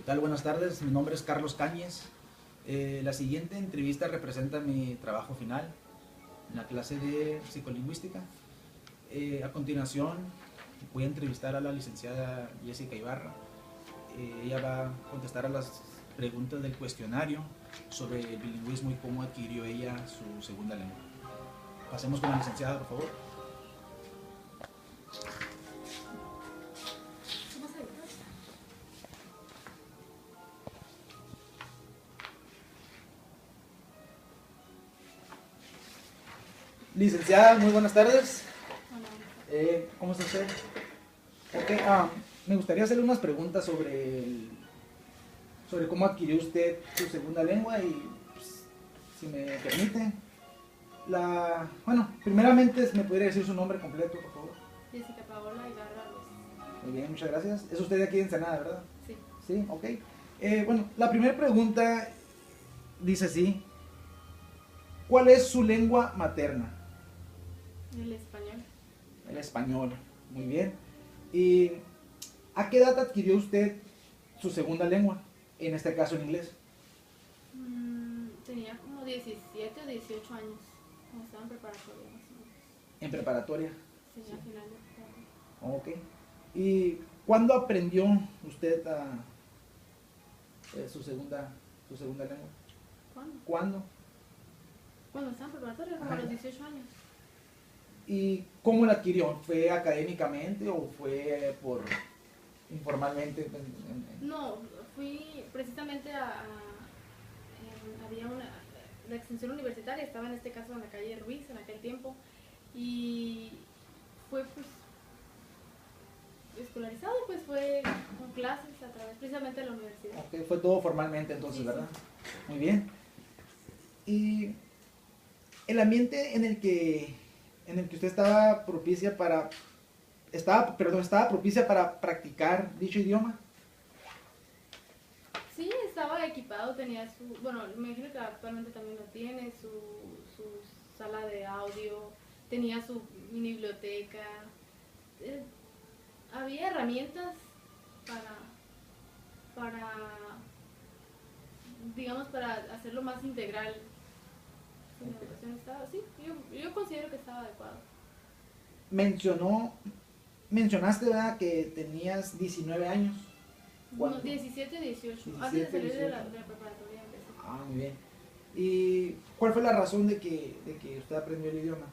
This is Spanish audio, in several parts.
tal? Buenas tardes, mi nombre es Carlos Cáñez. La siguiente entrevista representa mi trabajo final en la clase de psicolingüística. A continuación voy a entrevistar a la licenciada Jessica Ibarra. Ella va a contestar a las preguntas del cuestionario sobre el bilingüismo y cómo adquirió ella su segunda lengua. Pasemos con la licenciada, por favor. Licenciada, muy buenas tardes. ¿Cómo está usted? Okay, me gustaría hacerle unas preguntas sobre cómo adquirió usted su segunda lengua y, pues, si me permite. Bueno, primeramente, ¿me podría decir su nombre completo, por favor? Jessica Paola Ibarra Ruiz. Muy bien, muchas gracias. Es usted de aquí de Ensenada, ¿verdad? Sí. Sí, ok. Bueno, la primera pregunta dice así: ¿cuál es su lengua materna? El español. El español, muy bien. ¿Y a qué edad adquirió usted su segunda lengua? En este caso, el inglés. Tenía como 17 o 18 años, cuando estaba en preparatoria más o menos. En preparatoria. Sí, Sí. al final de preparatoria. Ok. ¿Y cuándo aprendió usted su segunda lengua? ¿Cuándo? ¿Cuándo? Cuando estaba en preparatoria, como a los 18 años. ¿Y cómo la adquirió? ¿Fue académicamente o fue informalmente? No, fui precisamente había la extensión universitaria, estaba en este caso en la calle Ruiz en aquel tiempo, y fue pues escolarizado, pues fue con clases a través precisamente de la universidad. Ok, fue todo formalmente entonces, Sí, ¿verdad? sí. Muy bien. ¿Y el ambiente en el que usted estaba propicia para practicar dicho idioma? Sí, estaba equipado, tenía bueno, me imagino que actualmente también lo tiene, su sala de audio, tenía su mini biblioteca, había herramientas para, digamos, para hacerlo más integral. La educación estaba, sí, yo considero que estaba adecuado. Mencionaste, ¿verdad?, que tenías 19 años. No, 17, 18, antes de salir de la preparatoria empecé. Muy bien. ¿Y cuál fue la razón de que usted aprendió el idioma?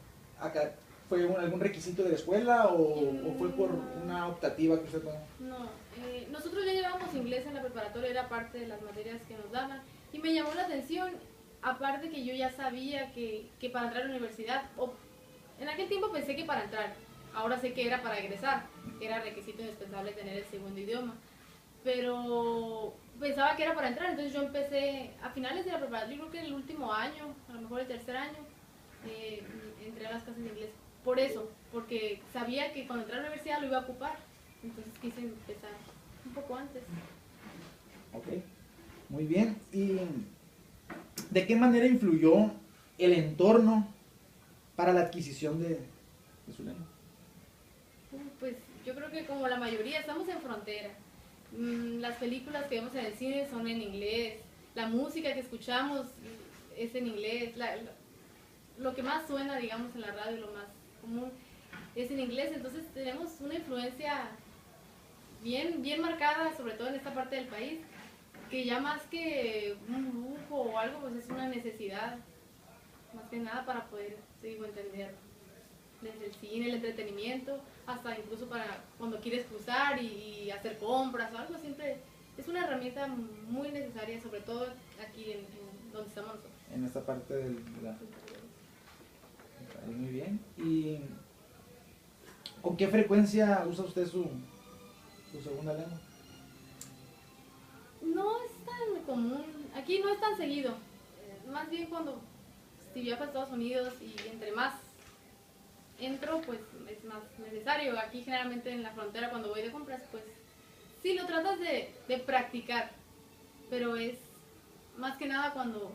¿Fue algún requisito de la escuela o fue por una optativa que usted tomó? No, nosotros ya llevábamos inglés en la preparatoria, era parte de las materias que nos daban, y me llamó la atención, aparte que yo ya sabía que para entrar a la universidad, en aquel tiempo pensé que para entrar, ahora sé que era para egresar, que era requisito indispensable tener el segundo idioma, pero pensaba que era para entrar, entonces yo empecé a finales de la preparatoria, yo creo que el último año, a lo mejor el tercer año, entré a las clases de inglés. Por eso, porque sabía que cuando entré a la universidad lo iba a ocupar, entonces quise empezar un poco antes. Ok, muy bien. ¿Y de qué manera influyó el entorno para la adquisición de su lengua? Pues yo creo que como la mayoría estamos en frontera. Las películas que vemos en el cine son en inglés, la música que escuchamos es en inglés, lo que más suena, digamos, en la radio, lo más común es en inglés, entonces tenemos una influencia bien marcada, sobre todo en esta parte del país, que ya más que un lujo o algo, pues es una necesidad, más que nada para poder, entender desde el cine, el entretenimiento, hasta incluso para cuando quieres cruzar y hacer compras o algo, siempre es una herramienta muy necesaria, sobre todo aquí en donde estamos nosotros. En esta parte de la... Muy bien. ¿Y con qué frecuencia usa usted su segunda lengua? No es tan común, aquí no es tan seguido, más bien cuando si viajo a Estados Unidos y entre más entro, pues es más necesario. Aquí generalmente en la frontera cuando voy de compras, pues sí lo tratas de practicar, pero es más que nada cuando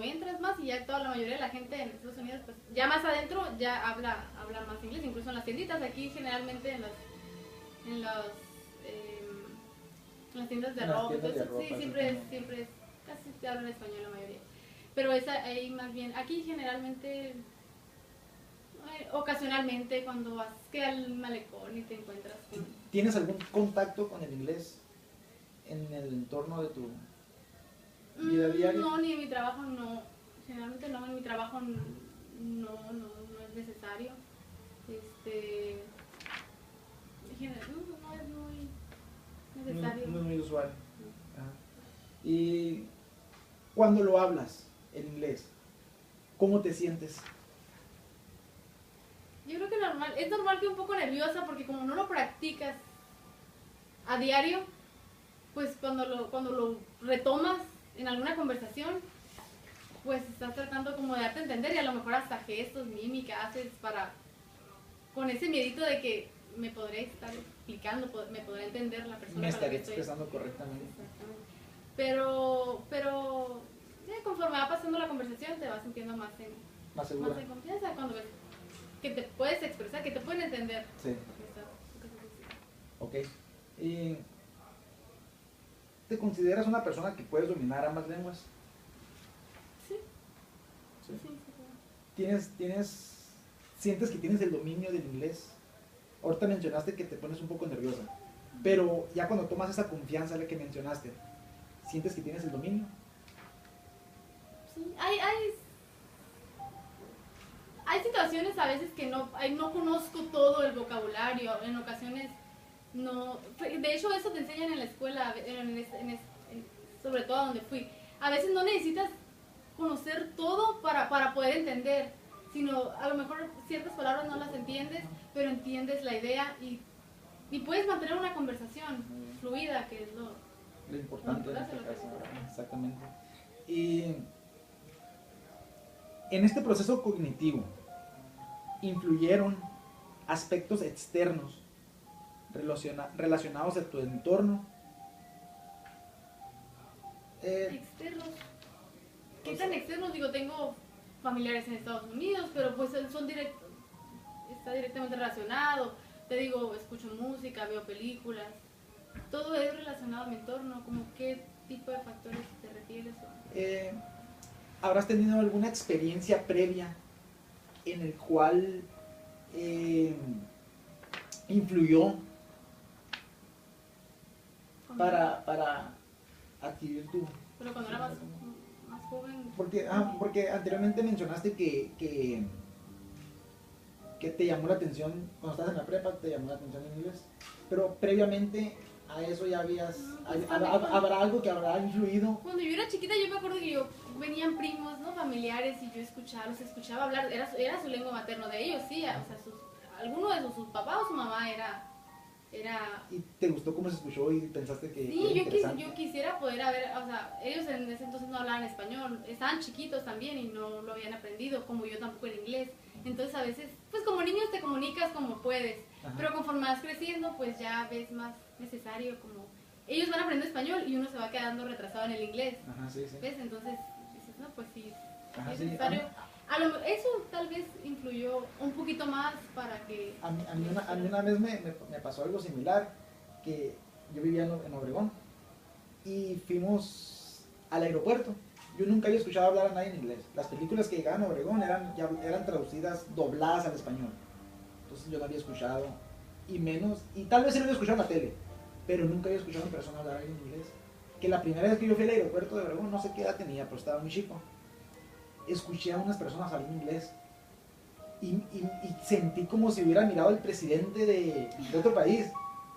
entras más y ya toda la mayoría de la gente en Estados Unidos, pues ya más adentro ya habla más inglés, incluso en las tienditas, aquí generalmente en los En las tiendas de En las ropa, tiendas de entonces sí, ropa, siempre es, casi te hablan español la mayoría. Pero esa ahí más bien, aquí generalmente, ocasionalmente cuando vas que al malecón y te encuentras con... ¿Tienes algún contacto con el inglés en el entorno de tu vida diaria? No, ni en mi trabajo no. Generalmente no, en mi trabajo no es necesario. No es muy necesario. No es muy usual. Ajá. Y cuando lo hablas, el inglés, ¿cómo te sientes? Yo creo que es normal que un poco nerviosa porque como no lo practicas a diario, pues cuando lo retomas en alguna conversación, pues estás tratando como de darte a entender y a lo mejor hasta gestos, mímica haces para, con ese miedito de que me podré estar explicando, me podré entender la persona. Me estaré expresando correctamente. Exactamente. Pero conforme va pasando la conversación te vas sintiendo más segura. más en confianza cuando ves que te puedes expresar, que te pueden entender. Sí. Ok. ¿Y te consideras una persona que puedes dominar ambas lenguas? Sí. Sí. Sí. ¿Sientes que tienes el dominio del inglés? Ahorita mencionaste que te pones un poco nerviosa, pero ya cuando tomas esa confianza la que mencionaste, ¿sientes que tienes el dominio? Sí, hay situaciones a veces que no conozco todo el vocabulario, en ocasiones no, de hecho eso te enseñan en la escuela, sobre todo donde fui. A veces no necesitas conocer todo para poder entender, sino a lo mejor ciertas palabras no las entiendes, pero entiendes la idea y puedes mantener una conversación fluida, que es lo importante en este caso. Exactamente. Y en este proceso cognitivo influyeron aspectos externos relacionados a tu entorno. Externos. ¿Qué tan externos? Digo, tengo familiares en Estados Unidos, pero pues está directamente relacionado. Te digo, escucho música, veo películas. Todo es relacionado a mi entorno. ¿Cómo qué tipo de factores te refieres? ¿Habrás tenido alguna experiencia previa en el cual influyó para adquirir tu... Pero cuando era más joven... Porque anteriormente mencionaste que te llamó la atención, cuando estabas en la prepa, te llamó la atención el inglés, pero previamente a eso ya habías... ¿Habrá algo que habrá influido? Cuando yo era chiquita yo me acuerdo que venían primos, ¿no? Familiares y yo los escuchaba hablar, era su lengua materna de ellos, sí, o sea, alguno de sus papás o su mamá era... ¿Y te gustó cómo se escuchó y pensaste que sí, era interesante? yo quisiera poder o sea, ellos en ese entonces no hablaban español, estaban chiquitos también y no lo habían aprendido, como yo tampoco el inglés. Entonces a veces, pues como niños te comunicas como puedes, ajá, pero conforme vas creciendo, pues ya ves más necesario como... Ellos van aprendiendo español y uno se va quedando retrasado en el inglés. Ajá, sí, sí. ¿Ves? Entonces dices, no, pues sí, ajá, es sí, necesario. Eso tal vez influyó un poquito más para que... A mí una vez me pasó algo similar, que yo vivía en Obregón y fuimos al aeropuerto. Yo nunca había escuchado hablar a nadie en inglés. Las películas que llegaban a Obregón eran traducidas, dobladas al español. Entonces yo no había escuchado, y tal vez sí lo había escuchado en la tele, pero nunca había escuchado a una persona hablar en inglés. Que la primera vez que yo fui al aeropuerto de Obregón, no sé qué edad tenía, pero estaba muy chico, escuché a unas personas hablar inglés y sentí como si hubiera mirado al presidente de otro país.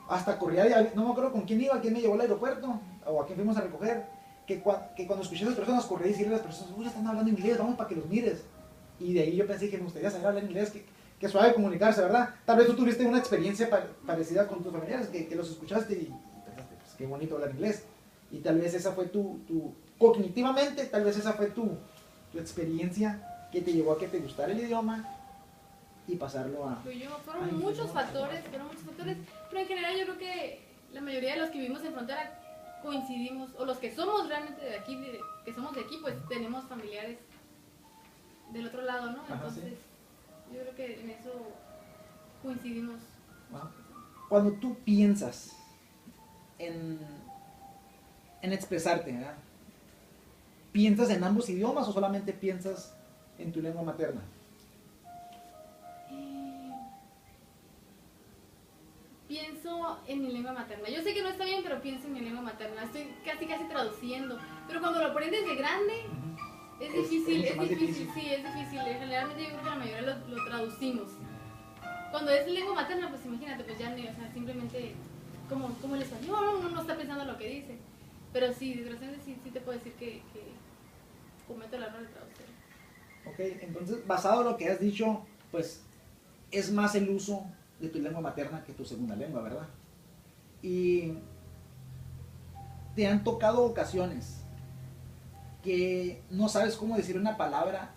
Hasta corría, no me acuerdo con quién iba, quién me llevó al aeropuerto o a quién fuimos a recoger, que cuando escuché a esas personas corría y decirle a las personas, uy, están hablando inglés, vamos para que los mires. Y de ahí yo pensé que me gustaría saber hablar inglés, que suave comunicarse, ¿verdad? Tal vez tú tuviste una experiencia parecida con tus familiares, que los escuchaste y pensaste, pues qué bonito hablar inglés. Y tal vez esa fue cognitivamente, tal vez esa fue tu experiencia que te llevó a que te gustara el idioma y pasarlo a... Fueron muchos factores, pero en general yo creo que la mayoría de los que vivimos en frontera coincidimos, o los que somos realmente de aquí, que somos de aquí, pues tenemos familiares del otro lado, ¿no? Entonces, sí, yo creo que en eso coincidimos. Cuando tú piensas en en expresarte, ¿verdad? ¿Piensas en ambos idiomas o solamente piensas en tu lengua materna? Pienso en mi lengua materna. Yo sé que no está bien, pero pienso en mi lengua materna. Estoy casi traduciendo. Pero cuando lo aprendes de grande, es difícil, mucho más difícil. sí, es difícil. Generalmente yo creo que la mayoría lo traducimos. Cuando es lengua materna, pues imagínate, pues ya ni, o sea, simplemente como el español, uno no está pensando lo que dice. Pero sí, desgraciadamente sí te puedo decir que cometo el error de traducir. Ok, entonces, basado en lo que has dicho, pues es más el uso de tu lengua materna que tu segunda lengua, ¿verdad? Y te han tocado ocasiones que no sabes cómo decir una palabra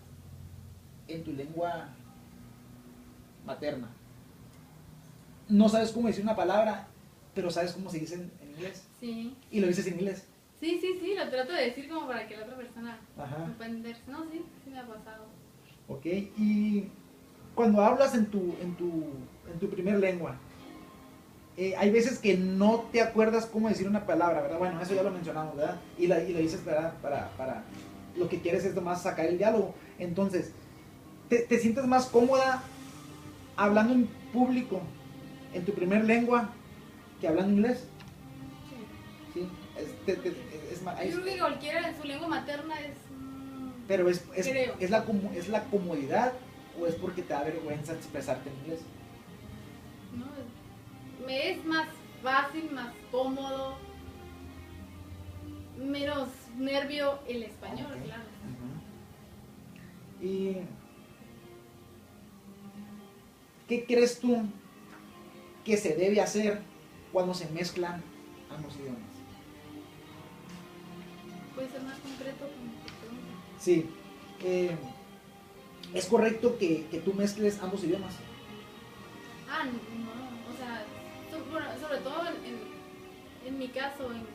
en tu lengua materna. No sabes cómo decir una palabra, pero sabes cómo se dice en inglés. Sí. Y lo dices en inglés. Sí, lo trato de decir como para que la otra persona Ajá. me pueda entender. No, sí me ha pasado. Ok, y cuando hablas en tu primer lengua, hay veces que no te acuerdas cómo decir una palabra, ¿verdad? Bueno, eso ya lo mencionamos, ¿verdad? Y lo dices, ¿verdad? Para lo que quieres es nomás sacar el diálogo. Entonces, ¿te sientes más cómoda hablando en público en tu primer lengua que hablando inglés? Sí. Sí. Yo creo que cualquiera en su lengua materna es... Pero creo. ¿es la comodidad o es porque te da vergüenza expresarte en inglés? No, me es más fácil, más cómodo, menos nervio el español, Okay. claro. Uh-huh. ¿Y qué crees tú que se debe hacer cuando se mezclan ambos idiomas? ¿Puede ser más concreto con tu pregunta? Sí. ¿Es correcto que tú mezcles ambos idiomas? Ah, no, o sea, bueno, sobre todo en mi caso, en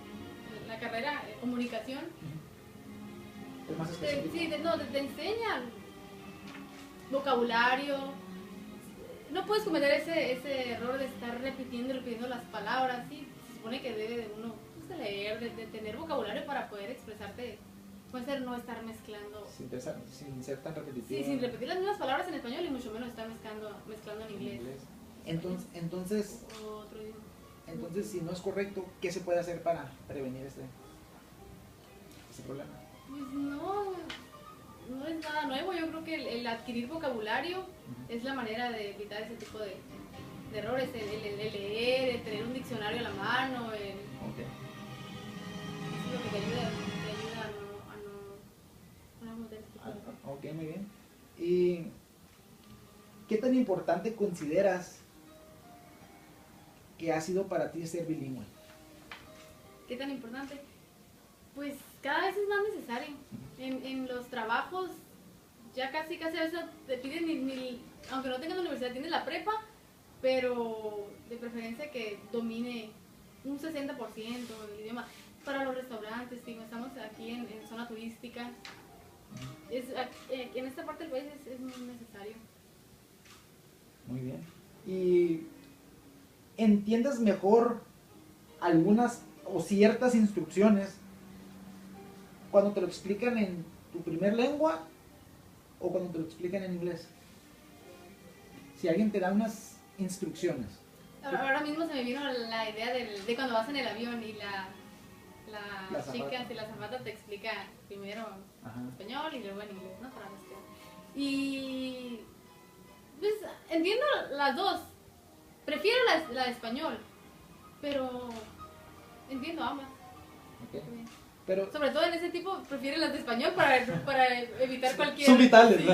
la carrera de comunicación, ¿Es más específico? sí, te enseñan vocabulario. No puedes cometer ese error de estar repitiendo las palabras, ¿sí? Se supone que debe de uno pues, de leer, de tener vocabulario para poder expresarte. Puede ser no estar mezclando. Sin ser tan repetitivo. Sí, sin repetir las mismas palabras en español y mucho menos estar mezclando en inglés. Entonces, Otro idioma. entonces, si no es correcto, ¿qué se puede hacer para prevenir ese problema? Pues no es nada nuevo. Yo creo que el adquirir vocabulario es la manera de evitar ese tipo de errores. El leer, el tener un diccionario a la mano, Okay. es lo que te ayuda a no cometer este tipo de errores. Ok, muy bien. ¿Y qué tan importante consideras que ha sido para ti ser bilingüe? ¿Qué tan importante? Pues cada vez es más necesario. En los trabajos ya casi a veces te piden, aunque no tengas la universidad, tienes la prepa, pero de preferencia que domine un 60% del idioma. Para los restaurantes, digo, estamos aquí en zona turística, en esta parte del país es muy necesario. Muy bien. ¿Y entiendes mejor algunas o ciertas instrucciones cuando te lo explican en tu primer lengua o cuando te lo explican en inglés? Si alguien te da unas instrucciones. Ahora mismo se me vino la idea de cuando vas en el avión y la chica, si la azafata te explica primero en español y luego en inglés, ¿no? Para mezclar. Y pues entiendo las dos. Prefiero la de español, pero entiendo ambas. Okay. Pero, sobre todo en ese tipo, prefiero las de español para evitar cualquier... Son vitales, ¿no?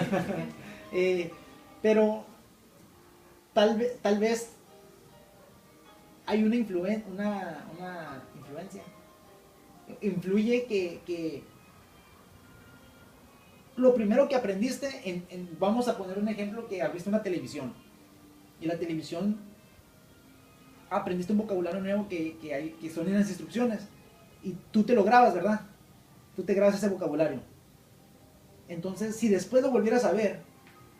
Sí. Pero tal vez hay una influencia. Influye que lo primero que aprendiste, vamos a poner un ejemplo, que abriste una televisión. Y la televisión aprendiste un vocabulario nuevo que son en las instrucciones. Y tú te lo grabas, ¿verdad? Tú te grabas ese vocabulario. Entonces, si después lo volvieras a ver,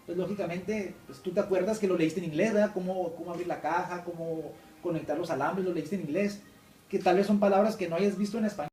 pues lógicamente, pues tú te acuerdas que lo leíste en inglés, ¿verdad? Cómo abrir la caja, cómo conectar los alambres, lo leíste en inglés. Que tal vez son palabras que no hayas visto en español.